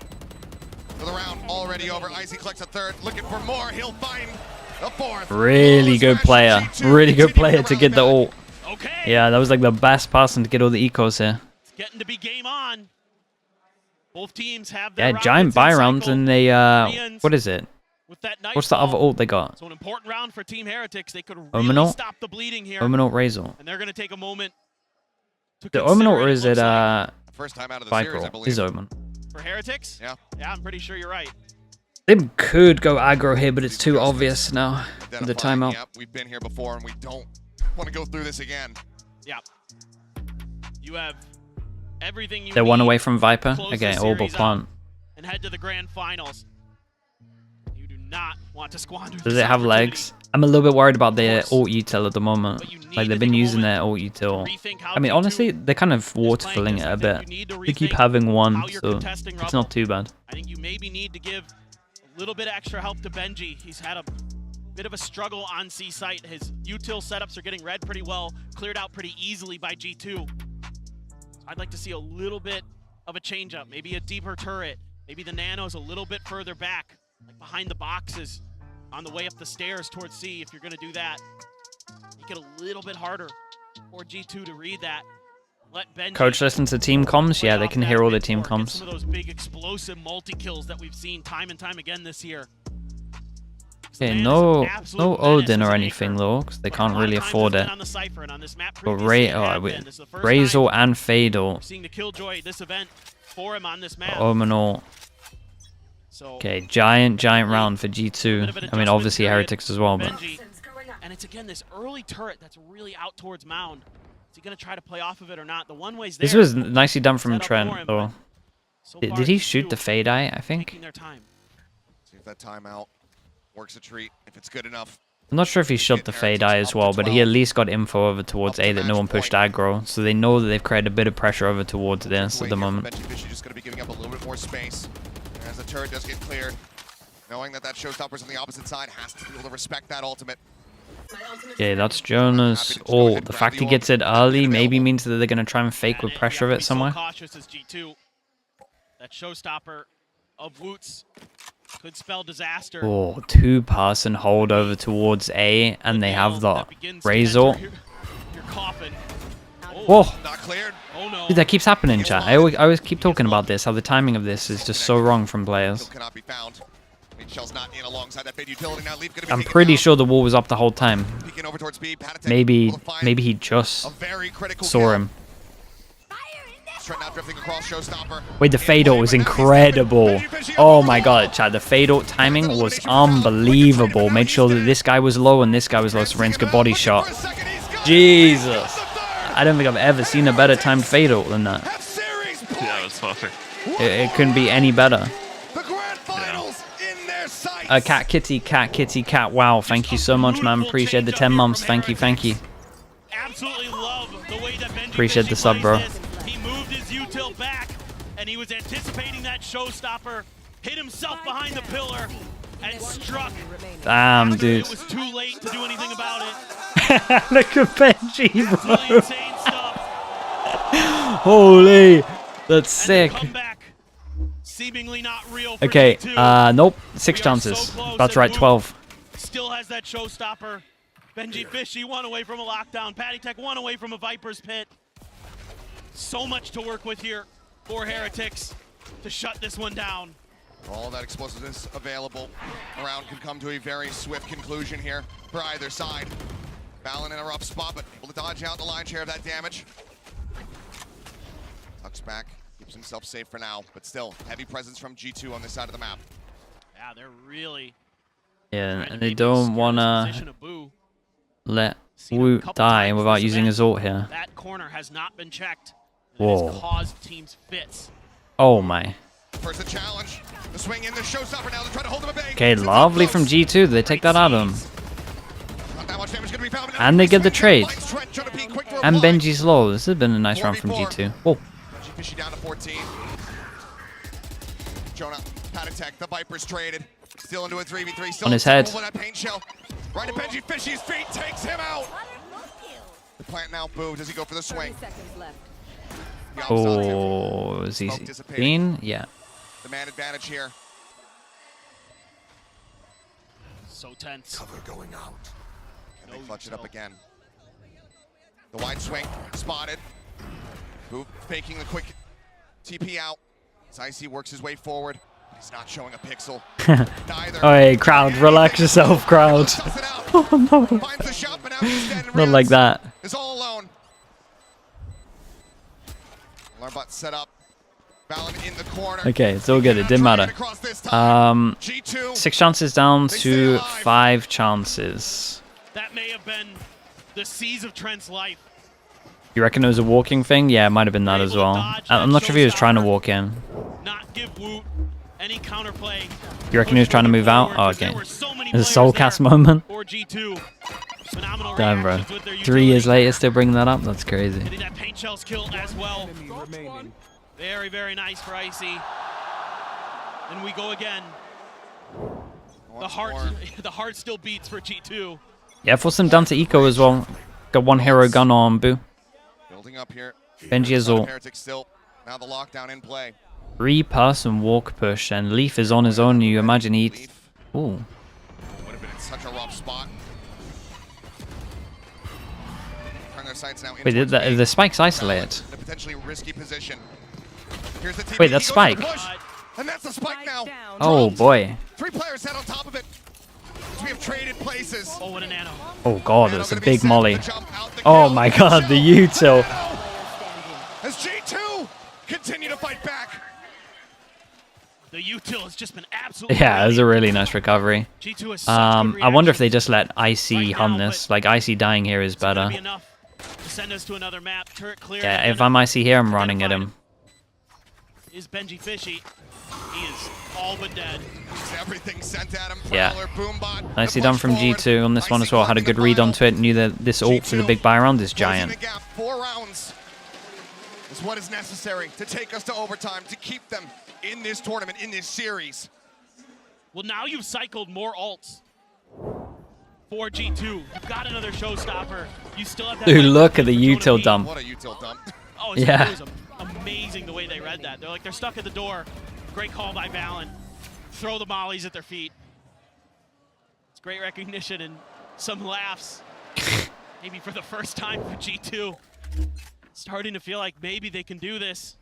For the round already over. Icy collects a third, looking for more. He'll find the fourth. Really good player. Really good player to get the ult. Okay. Yeah, that was like the best person to get all the ecos here. It's getting to be game on. Both teams have their Yeah, giant buy rounds, and they what is it? With that What's the other ult they got? So an important round for Team Heretics. They could Omen really ult? stop the bleeding here. Omen ult, Razor. And they're going to take a moment to The Omen ult, or consider is it First time out of the Viper series, I ult? believe. Is Omen. For Heretics? Yeah. Yeah, I'm pretty sure you're right. They could go aggro here, but it's too obvious now. The timeout. Yep, we've been here before, and we don't want to go through this again. Yeah. You have everything you They're need one away from Viper. to close Okay, this Orbital series out Plant. and head to the grand finals. You do not want to squander Does this it have opportunity. legs? I'm a little bit worried about their ult util at the moment. But you need Like, to they've been take a using moment their ult util. to rethink how I mean, G2 honestly, they're kind of water playing filling this. it I a think bit. you need to They keep rethink having one, how you're so contesting it's Rubble. not too bad. I think you maybe need to give a little bit extra help to Benji. He's had a bit of a struggle on C site. His util setups are getting read pretty well, cleared out pretty easily by G2. I'd like to see a little bit of a change up, maybe a deeper turret, maybe the nanos a little bit further back, like behind the boxes on the way up the stairs towards C. If you're going to do that, make it a little bit harder for G2 to read that. Let Benji Coach listen to team comms? Yeah, they can hear all the team Get comms. some of those big explosive multi-kills that we've seen time and time again this year. Okay, Man is no an absolute Odin menace or as an anything anchor. though, because they A can't lot of really times afford it's it. been on the Cypher, and on this map But previously it had been. This is the first Razor time and Fatal. we're seeing the Killjoy this event for him on this map. Omenal. So Okay, giant round for G2. I mean, obviously Heretics as well, but Benji. And it's again this early turret that's really out towards Mound. Is he going to try to play off of it or not? The one way's there. this was nicely done from Set up for Trent him, though. So Did far, he G2 shoot the fade eye? I think. taking their time. See if that timeout works a treat, if it's good enough. I'm not sure if he shot the fade eye as well, but he at least got info over towards A that no one pushed aggro, so they know that they've created a bit of pressure over towards this at the moment. Benji Fishy just going to be giving up a little bit more space as the turret does get cleared. Knowing that showstopper's on the opposite side, has to be able to respect that ultimate. Okay, that's Jonas. Oh, the fact he gets it early maybe means that they're going to try and fake with pressure of it somewhere. Cautious as G2. That showstopper of Woots could spell disaster. Oh, two-pass and hold over towards A, and they have the Razor. Your coffin. Whoa. Not cleared. Oh no. Dude, that keeps happening, chat. I always keep talking about this, how the timing of this is just so wrong from players. Still cannot be found. Shell's not in alongside that big utility. Now Leaf gonna be I'm taken pretty down. sure the wall was up the whole time. Peeking over towards B. Patatek Maybe able to find he just a very critical saw kill. him. Trent now drifting across showstopper. Wait, the fade ult was incredible. Oh my god, Chad, the fade ult timing was unbelievable. Made sure that this guy was low and this guy was low, so Ren's good body shot. Jesus. I don't think I've ever seen a better timed fade ult than that. Yeah, it was perfect. It couldn't be any better. The grand finals in their sights. Cat Kitty, Cat. Wow, thank you so much, man. Appreciate the 10 months. Thank you. Absolutely love the way that Benji Appreciate Fishy the sub, plays bro. this. He moved his util back, and he was anticipating that showstopper, hit himself behind the pillar, and struck. Damn, dude. It was too late to do anything about it. Look at Benji, Absolutely bro. insane stuff. Holy. That's sick. And the comeback, seemingly not real for Okay, G2. nope. We 6 are chances. so close, That's and right, Boom 12. Still has that showstopper. Benji Fishy one away from a lockdown. Patty Tech one away from a Viper's Pit. So much to work with here for Heretics to shut this one down. All that explosiveness available. The round can come to a very swift conclusion here for either side. Balin in a rough spot, but able to dodge out the lion's share of that damage. Tucks back, keeps himself safe for now, but still, heavy presence from G2 on this side of the map. Yeah, they're really Yeah, trying to and they maybe don't obscure want this to... position of Boo. let Seen him a Woot couple die times without this using event. his ult here. That corner has not been checked. It Whoa. has caused teams fits. Oh my. First the challenge. The swing in the showstopper now to try to hold him at bay. Okay, Since lovely up from close. G2. They take that out of him. Not that much damage gonna be found, but now And they get the swings in, trade. finds Trent, trying to be quick to And reply. Benji's low. This has been a nice run from 4v4. G2. Oh, Fishy down to 14. Jonah, Patatech, the Viper's traded. Still into a 3v3. Still On his head. That paint shell. Right at Benji Fishy's feet, takes him out. The plant now, Boo. Does he go for the 30 swing? seconds left. The op's on here. oh, is he Smoke dissipating. seen? Yeah. The man advantage here. So tense. Cover going out. Can they clutch it up again? The wide swing, spotted. Boo faking the quick TP out. As Icy works his way forward. He's not showing a pixel. Neither. Oh, hey, crowd, relax yourself, crowd. Suss it out. Oh no. Finds the shot, but now he's dead and Not like that. is all alone. Larbot set up. Balin in the corner. Okay, it's all good. It didn't matter. G2. 6 chances down They stay to alive. 5 chances. That may have been the seas of Trent's life. You reckon it was a walking thing? Yeah, it might have been that as well. I'm not sure if he was trying to walk in. Not give Woot any counterplay. You reckon he was trying to move out? Oh, okay. There's a soul cast there moment. for G2. Phenomenal Damn, bro. reactions with their 3 years utility. later, still bringing that up? That's crazy. Getting that paint shells kill as well. Very, very nice for Icy. And we go again. The heart still beats for G2. Yeah, force them down to eco as well. Got 1 hero gun on Boo. Building up here. Benji is all. Heretics still. Now the lockdown in play. 3-person walk push, and Leaf is on his own. You imagine he'd. Leaf Ooh. would have been in such a rough spot. Turn their sights now in Wait, towards B. the spike's isolated. In a potentially risky position. Here's the TP. Wait, He that's goes for the Spike. push, and that's the spike now. Oh boy. 3 players head on top of it. As we have traded places. Oh, what a nano. Oh god, Nano it's a gonna be big set molly. to jump out the Oh kill. my god, the util. As G2 continue to fight back. The util has just been absolutely. Yeah, it was a really nice recovery. G2 has such good I wonder if they reactions. just let Icy Right hunt now, this. but Like Icy dying here is It's gonna better. be enough to send us to another map. Turret clear. Yeah, if I'm Icy here, I'm running at him. Is Benji Fishy. He is all but dead. Everything sent at him. Yeah. Prowler, Boombot, Nicely the done push from forward. G2 on this one as Icy well. Had a collecting good the read pile. onto it. Knew that this ult for the big buy round is Closing giant. the gap. 4 rounds is what is necessary to take us to overtime, to keep them in this tournament, in this series. Well, now you've cycled more ults for G2. You've got another showstopper. You still have that. Dude, light look at the for Jonah util B. dump. What a util dump. Oh, Yeah. it was amazing the way they read that. They're like, they're stuck at the door. Great call by Balin. Throw the mollies at their feet. It's great recognition and some laughs. Maybe for the first time for G2. Starting to feel like maybe they can do this.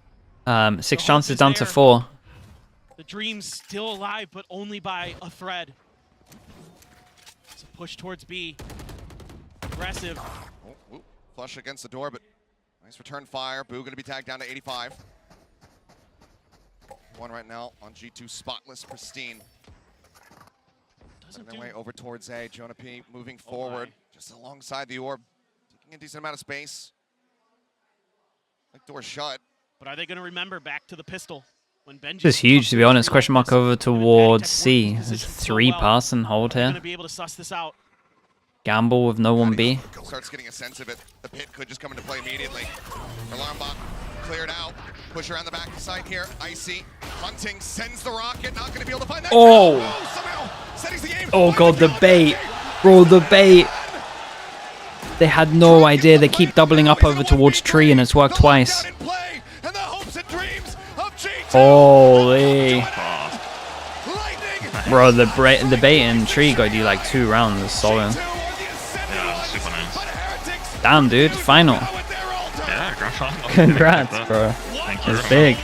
6 chances down to 4. The dream's still alive, but only by a thread. It's a push towards B. Aggressive. Oh, flush against the door, but nice return fire. Boo gonna be tagged down to 85. 1 right now on G2, spotless, pristine. Making their way over towards A. Jonah P moving forward, just alongside the orb, taking a decent amount of space. Like door shut. But are they going to remember back to the pistol when Benji? This is huge, to be honest. Question mark over towards C. There's 3-person hold Going here. to be able to suss this out. Gamble with no one B. Starts getting a sense of it. The pit could just come into play immediately. Alarm bot cleared out. Push around the back of the site here. Icy hunting, sends the rocket. Not going to be able to find that. Oh! Somehow settings the game. Oh god, the bait. Bro, the bait. They had no idea. They keep doubling up over towards tree and it's worked twice. Holy. Bro, the bait in tree got you like 2 rounds. It's solid. Yeah, super nice. Damn, dude. Final. Yeah, grand final. Congrats, bro. Thank you. It's big.